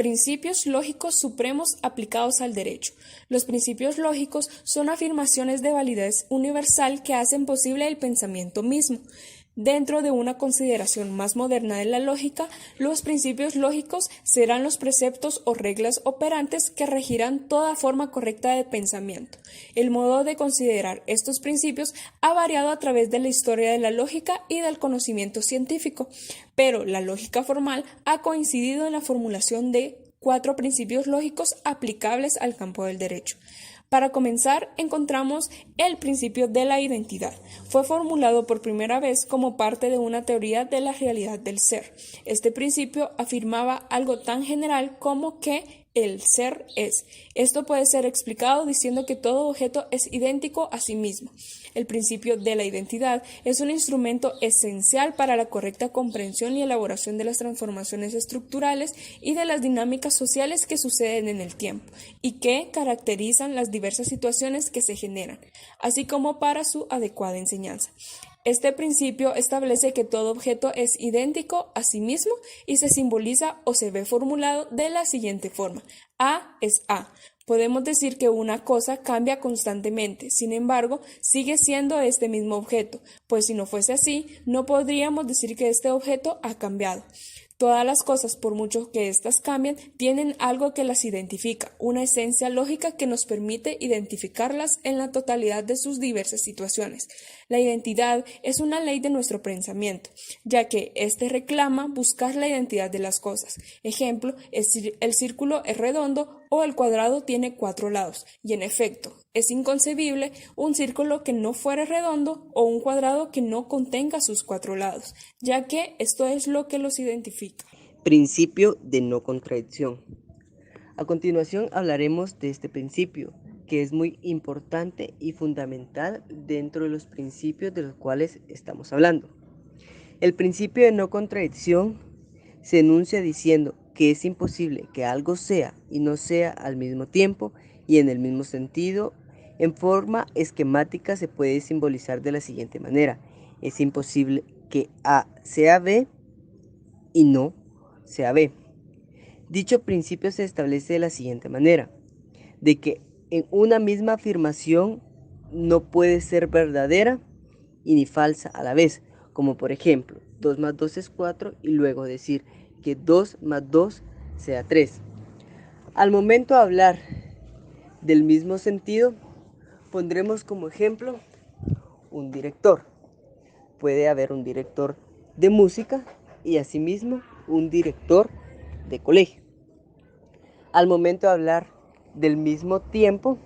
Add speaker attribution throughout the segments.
Speaker 1: Principios lógicos supremos aplicados al derecho. Los principios lógicos son afirmaciones de validez universal que hacen posible el pensamiento mismo. Dentro de una consideración más moderna de la lógica, los principios lógicos serán los preceptos o reglas operantes que regirán toda forma correcta de pensamiento. El modo de considerar estos principios ha variado a través de la historia de la lógica y del conocimiento científico, pero la lógica formal ha coincidido en la formulación de 4 principios lógicos aplicables al campo del derecho. Para comenzar, encontramos el principio de la identidad. Fue formulado por primera vez como parte de una teoría de la realidad del ser. Este principio afirmaba algo tan general como que el ser es. Esto puede ser explicado diciendo que todo objeto es idéntico a sí mismo. El principio de la identidad es un instrumento esencial para la correcta comprensión y elaboración de las transformaciones estructurales y de las dinámicas sociales que suceden en el tiempo y que caracterizan las diversas situaciones que se generan, así como para su adecuada enseñanza. Este principio establece que todo objeto es idéntico a sí mismo y se simboliza o se ve formulado de la siguiente forma: A es A. Podemos decir que una cosa cambia constantemente, sin embargo, sigue siendo este mismo objeto, pues si no fuese así, no podríamos decir que este objeto ha cambiado. Todas las cosas, por mucho que éstas cambien, tienen algo que las identifica, una esencia lógica que nos permite identificarlas en la totalidad de sus diversas situaciones. La identidad es una ley de nuestro pensamiento, ya que éste reclama buscar la identidad de las cosas. Ejemplo, el círculo es redondo o el cuadrado tiene 4 lados, y en efecto, es inconcebible un círculo que no fuera redondo o un cuadrado que no contenga sus 4 lados, ya que esto es lo que los identifica.
Speaker 2: Principio de no contradicción. A continuación hablaremos de este principio, que es muy importante y fundamental dentro de los principios de los cuales estamos hablando. El principio de no contradicción se enuncia diciendo que es imposible que algo sea y no sea al mismo tiempo y en el mismo sentido. En forma esquemática se puede simbolizar de la siguiente manera: es imposible que A sea B y no sea B. Dicho principio se establece de la siguiente manera: de que en una misma afirmación no puede ser verdadera y ni falsa a la vez, como por ejemplo 2 más 2 es 4 y luego decir que 2 más 2 sea 3. Al momento de hablar del mismo sentido, pondremos como ejemplo un director. Puede haber un director de música y asimismo un director de colegio. Al momento de hablar del mismo tiempo,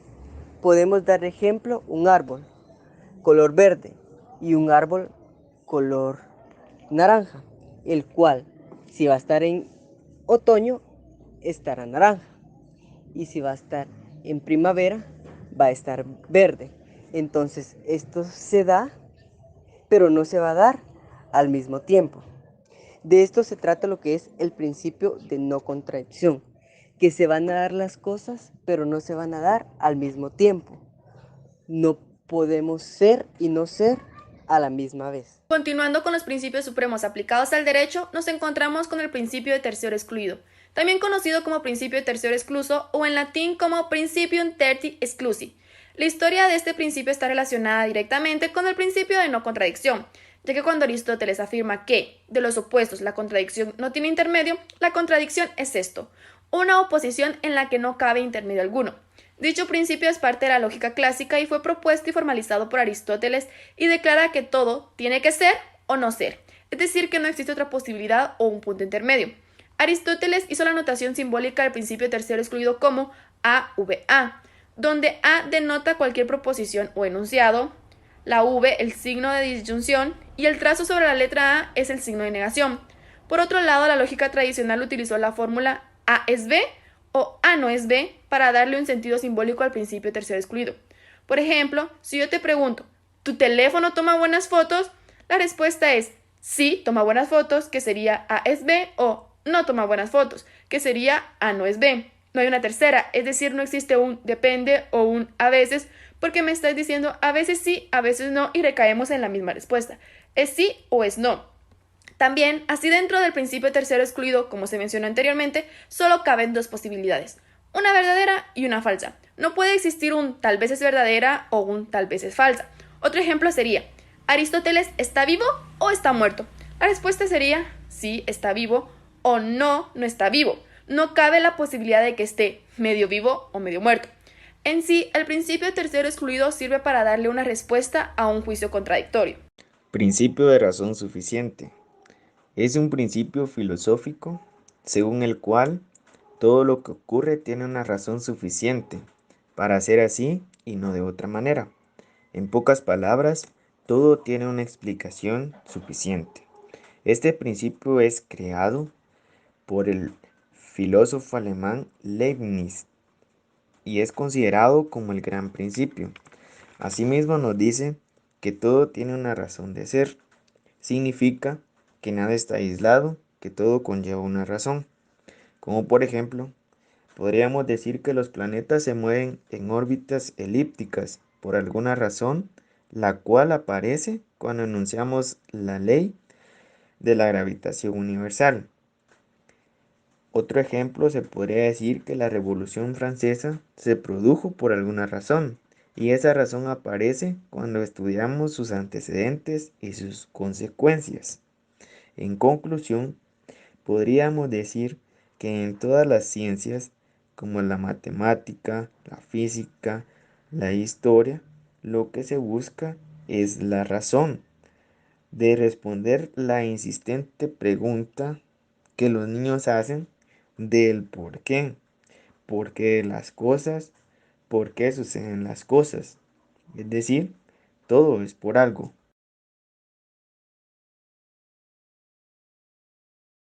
Speaker 2: podemos dar ejemplo un árbol color verde y un árbol color naranja, el cual, si va a estar en otoño, estará naranja, y si va a estar en primavera, va a estar verde. Entonces esto se da, pero no se va a dar al mismo tiempo. De esto se trata lo que es el principio de no contradicción, que se van a dar las cosas, pero no se van a dar al mismo tiempo. No podemos ser y no ser a la misma vez.
Speaker 3: Continuando con los principios supremos aplicados al derecho, nos encontramos con el principio de tercero excluido, también conocido como principio de tercero excluso o en latín como principium tertii exclusi. La historia de este principio está relacionada directamente con el principio de no contradicción, ya que cuando Aristóteles afirma que, de los opuestos, la contradicción no tiene intermedio, la contradicción es esto, una oposición en la que no cabe intermedio alguno. Dicho principio es parte de la lógica clásica y fue propuesto y formalizado por Aristóteles y declara que todo tiene que ser o no ser, es decir, que no existe otra posibilidad o un punto intermedio. Aristóteles hizo la notación simbólica del principio tercero excluido como AVA, donde A denota cualquier proposición o enunciado, la V el signo de disyunción y el trazo sobre la letra A es el signo de negación. Por otro lado, la lógica tradicional utilizó la fórmula A es B o A no es B para darle un sentido simbólico al principio tercero excluido. Por ejemplo, si yo te pregunto, ¿tu teléfono toma buenas fotos? La respuesta es sí, toma buenas fotos, que sería A es B, o no toma buenas fotos, que sería A no es B. No hay una tercera, es decir, no existe un depende o un a veces, porque me estás diciendo a veces sí, a veces no y recaemos en la misma respuesta. Es sí o es no. También, así dentro del principio tercero excluido, como se mencionó anteriormente, solo caben dos posibilidades, una verdadera y una falsa. No puede existir un tal vez es verdadera o un tal vez es falsa. Otro ejemplo sería, ¿Aristóteles está vivo o está muerto? La respuesta sería sí, está vivo o no, no está vivo. No cabe la posibilidad de que esté medio vivo o medio muerto. En sí, el principio tercero excluido sirve para darle una respuesta a un juicio contradictorio.
Speaker 4: Principio de razón suficiente. Es un principio filosófico según el cual todo lo que ocurre tiene una razón suficiente para ser así y no de otra manera. En pocas palabras, todo tiene una explicación suficiente. Este principio es creado por el filósofo alemán Leibniz y es considerado como el gran principio. Asimismo nos dice que todo tiene una razón de ser. Significa que nada está aislado, que todo conlleva una razón. Como por ejemplo, podríamos decir que los planetas se mueven en órbitas elípticas por alguna razón, la cual aparece cuando enunciamos la ley de la gravitación universal. Otro ejemplo se podría decir que la Revolución Francesa se produjo por alguna razón, y esa razón aparece cuando estudiamos sus antecedentes y sus consecuencias. En conclusión, podríamos decir que en todas las ciencias, como la matemática, la física, la historia, lo que se busca es la razón de responder la insistente pregunta que los niños hacen del por qué de las cosas, por qué suceden las cosas. Es decir, todo es por algo.